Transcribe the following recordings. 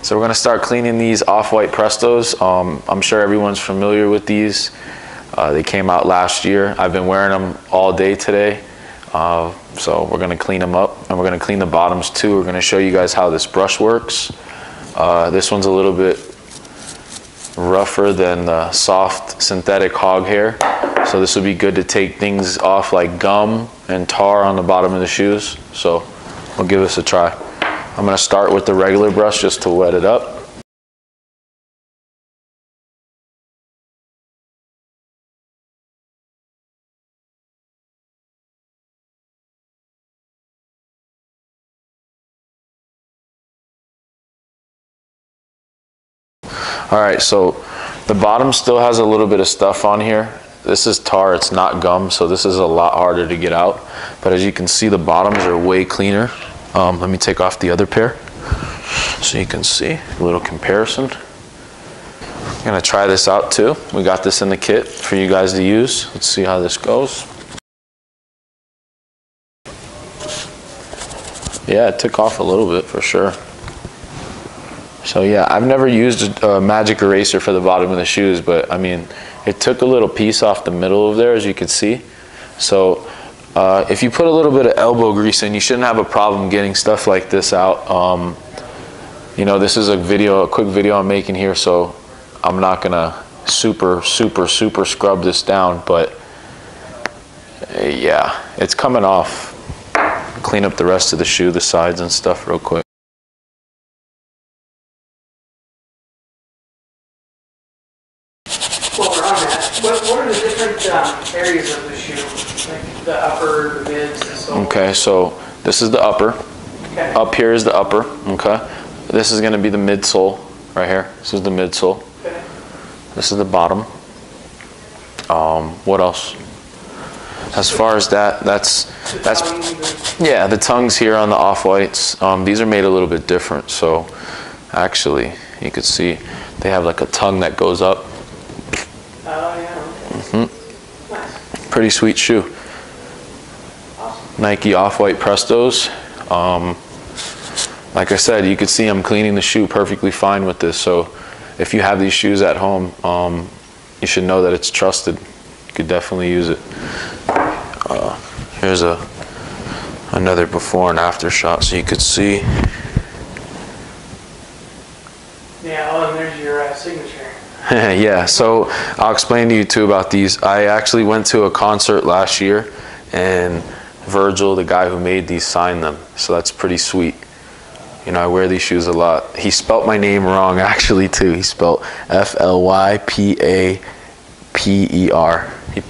So we're gonna start cleaning these off-white Prestos. I'm sure everyone's familiar with these. They came out last year. I've been wearing them all day today. So we're gonna clean them up, and we're gonna clean the bottoms too. We're gonna show you guys how this brush works. This one's a little bit rougher than the soft synthetic hog hair. So this would be good to take things off like gum and tar on the bottom of the shoes. So we'll give this a try. I'm gonna start with the regular brush just to wet it up. All right, so the bottom still has a little bit of stuff on here. This is tar, it's not gum, so this is a lot harder to get out. But as you can see, the bottoms are way cleaner. Let me take off the other pair so you can see a little comparison. I'm gonna try this out too. We got this in the kit for you guys to use. Let's see how this goes. Yeah, it took off a little bit for sure. So yeah, I've never used a magic eraser for the bottom of the shoes, but I mean, it took a little piece off the middle of there, as you can see. So if you put a little bit of elbow grease in, you shouldn't have a problem getting stuff like this out. You know, this is a quick video I'm making here, so I'm not gonna super scrub this down, but yeah, it's coming off. Clean up the rest of the shoe, the sides and stuff real quick. While we're on that, what are the different areas of the shoe? Like the upper, the mids, the sole? Okay, so this is the upper. Okay. Up here is the upper, okay? This is gonna be the midsole right here. This is the midsole. Okay. This is the bottom. What else? As far as that's yeah, the tongues here on the off-whites. These are made a little bit different, so actually you could see they have like a tongue that goes up. Oh yeah. Okay. Nice. Pretty sweet shoe. Awesome. Nike off-white Prestos. Like I said, you could see I'm cleaning the shoe perfectly fine with this. So if you have these shoes at home, you should know that it's trusted. You could definitely use it. Here's another before and after shot so you could see. Yeah, oh, and there's your signature. Yeah, so I'll explain to you too about these. I actually went to a concert last year, and Virgil, the guy who made these, signed them. So that's pretty sweet. You know, I wear these shoes a lot. He spelt my name wrong actually too. He spelled FlyPaper.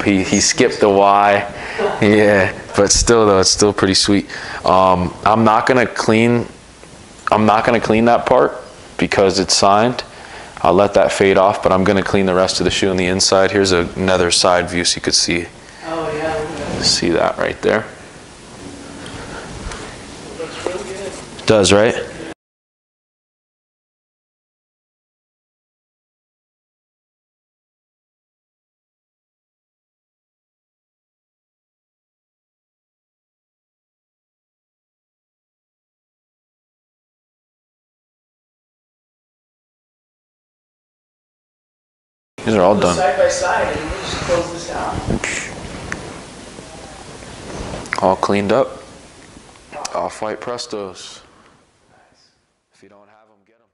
He skipped the Y. Yeah, but still though, it's still pretty sweet. I'm not gonna clean that part because it's signed. I'll let that fade off, but I'm gonna clean the rest of the shoe on the inside. Here's another side view so you could see. Oh yeah. See that right there? It looks really good. Does, right? These are all done. Side by side, and we'll just close this out. All cleaned up. Off-white Prestos. If you don't have them, get them.